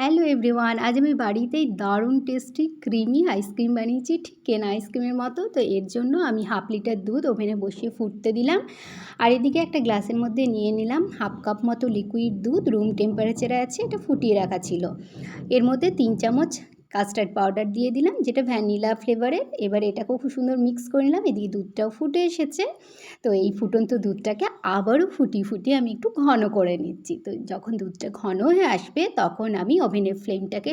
Hello everyone, আজ আমি বাড়িতেই দারুণ টেস্টি ক্রিমি আইসক্রিম বানিয়েছি, ঠিক কেনা আইসক্রিমের মতো। তো এর জন্য আমি 1/2 লিটার দুধ ওভেনে বসিয়ে ফুটতে দিলাম, আর এদিকে একটা গ্লাসের মধ্যে নিয়ে নিলাম 1/2 কাপ মতো লিকুইড দুধ, রুম টেম্পারেচারে আছে, এটা ফুটিয়ে রাখা ছিল। এর মধ্যে 3 চামচ কাস্টার্ড পাউডার দিয়ে দিলাম, যেটা ভ্যানিলা ফ্লেভারের। এবার এটাকেও খুব সুন্দর মিক্স করে নিলাম। এদিকে দুধটাও ফুটে এসেছে। তো এই ফুটন্ত দুধটাকে আবারও ফুটিয়ে আমি একটু ঘন করে নিচ্ছি। তো যখন দুধটা ঘন হয়ে আসবে তখন আমি ওভেনের ফ্লেমটাকে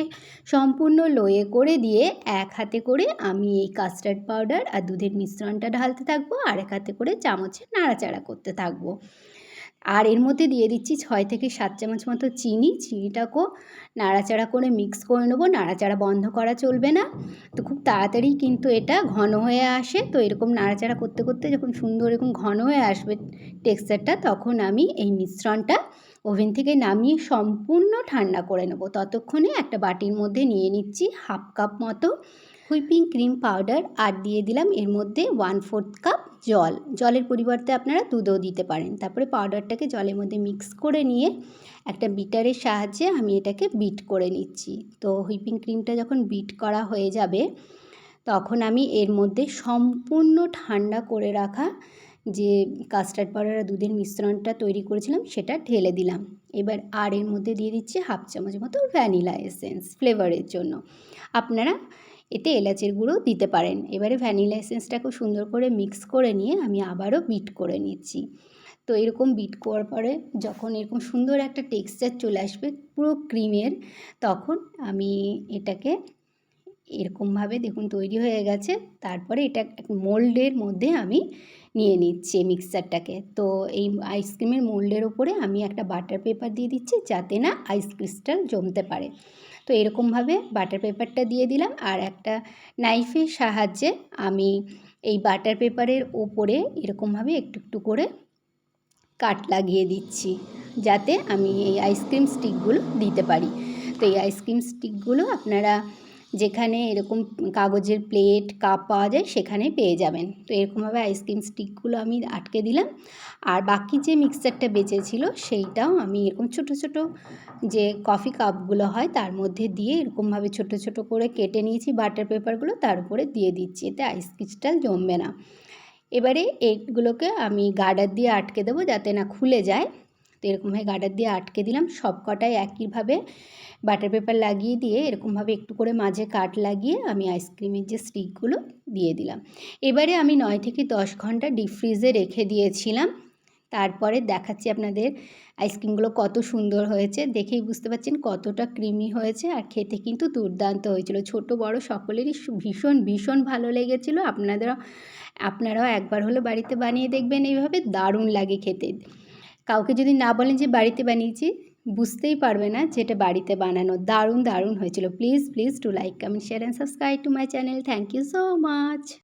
সম্পূর্ণ লোয়ে করে দিয়ে এক হাতে করে আমি এই কাস্টার্ড পাউডার আর দুধের মিশ্রণটা ঢালতে থাকবো, আর এক হাতে করে চামচে নাড়াচাড়া করতে থাকবো। আর এর মধ্যে দিয়ে দিচ্ছি 6 থেকে 7 চামচ মতো চিনিটাকেও নাড়াচাড়া করে মিক্স করে নেবো। নাড়াচাড়া বন্ধ করা চলবে না। তো খুব তাড়াতাড়ি কিন্তু এটা ঘন হয়ে আসে। তো এরকম নাড়াচাড়া করতে করতে যখন সুন্দর এরকম ঘন হয়ে আসবে টেক্সচারটা, তখন আমি এই মিশ্রণটা ওভেন থেকে নামিয়ে সম্পূর্ণ ঠান্ডা করে নেবো। ততক্ষণে একটা বাটির মধ্যে নিয়ে নিচ্ছি 1/2 কাপ মতো হুইপিং ক্রিম পাউডার, আর দিয়ে দিলাম এর মধ্যে 1/4 কাপ জল। জলের পরিবর্তে আপনারা দুধও দিতে পারেন। তারপরে পাউডারটাকে জলের মধ্যে মিক্স করে নিয়ে একটা বিটারের সাহায্যে আমি এটাকে বিট করে নিচ্ছি। তো হুইপিং ক্রিমটা যখন বিট করা হয়ে যাবে তখন আমি এর মধ্যে সম্পূর্ণ ঠান্ডা করে রাখা যে কাস্টার্ড পাউডার আর দুধের মিশ্রণটা তৈরি করেছিলাম সেটা ঢেলে দিলাম। এবার আর এর মধ্যে দিয়ে দিচ্ছি 1/2 চামচ মতো ভ্যানিলা এসেন্স ফ্লেভারের জন্য। আপনারা এতে এলাচের গুঁড়ো দিতে পারেন। এবারে ভ্যানিলা এসেন্সটাকে সুন্দর করে মিক্স করে নিয়ে আমি আবারও বিট করে নিচ্ছি। তো এরকম বিট করার পরে যখন এরকম সুন্দর একটা টেক্সচার চলে আসবে পুরো ক্রিমের, তখন আমি এটাকে এরকমভাবে দেখুন তৈরি হয়ে গেছে। তারপরে এটা মোল্ডের মধ্যে আমি নিয়ে নিচ্ছি মিক্সচারটাকে। তো এই আইসক্রিমের মোল্ডের ওপরে আমি একটা বাটার পেপার দিয়ে দিচ্ছি, যাতে না আইস ক্রিস্টাল জমতে পারে। তো এরকমভাবে বাটার পেপারটা দিয়ে দিলাম, আর একটা নাইফের সাহায্যে আমি এই বাটার পেপারের ওপরে এরকমভাবে একটু একটু করে কাট লাগিয়ে দিচ্ছি, যাতে আমি এই আইসক্রিম স্টিকগুলো দিতে পারি। তো এই আইসক্রিম স্টিকগুলো আপনারা যেখানে এরকম কাগজের প্লেট কাপ পাওয়া যায় সেখানে পেয়ে যাবেন। তো এরকমভাবে আইসক্রিম স্টিকগুলো আমি আটকে দিলাম, আর বাকি যে মিক্সচারটা বেঁচেছিল সেইটাও আমি এরকম ছোট ছোট যে কফি কাপগুলো হয় তার মধ্যে দিয়ে এরকমভাবে ছোট ছোট করে কেটে নিয়েছি বাটার পেপারগুলো, তার উপরে দিয়ে দিচ্ছি। এতে আইস ক্রিস্টাল জমবে না। এবারে এইগুলোকে আমি গার্ডার দিয়ে আটকে দেবো যাতে না খুলে যায়। তো এরকমভাবে গার্ডার দিয়ে আটকে দিলাম। সব কটাই একইভাবে বাটার পেপার লাগিয়ে দিয়ে এরকমভাবে একটু করে মাঝে কাট লাগিয়ে আমি আইসক্রিমের যে স্টিকগুলো দিয়ে দিলাম। এবারে আমি 9 থেকে 10 ঘন্টা ডিপ ফ্রিজে রেখে দিয়েছিলাম। তারপরে দেখাচ্ছি আপনাদের আইসক্রিমগুলো কত সুন্দর হয়েছে। দেখেই বুঝতে পারছেন কতটা ক্রিমি হয়েছে, আর খেতে কিন্তু দুর্দান্ত হয়েছিল। ছোট বড় সকলেরই ভীষণ ভালো লেগেছিল। আপনারাও একবার হলো বাড়িতে বানিয়ে দেখবেন, এইভাবে দারুণ লাগে খেতে। কাউকে যদি না বলেন যে বাড়িতে বানিয়েছি, বুঝতেই পারবে না যে এটা বাড়িতে বানানো। দারুণ হয়েছিল। Please to like, comment, share and subscribe to my channel. Thank you so much.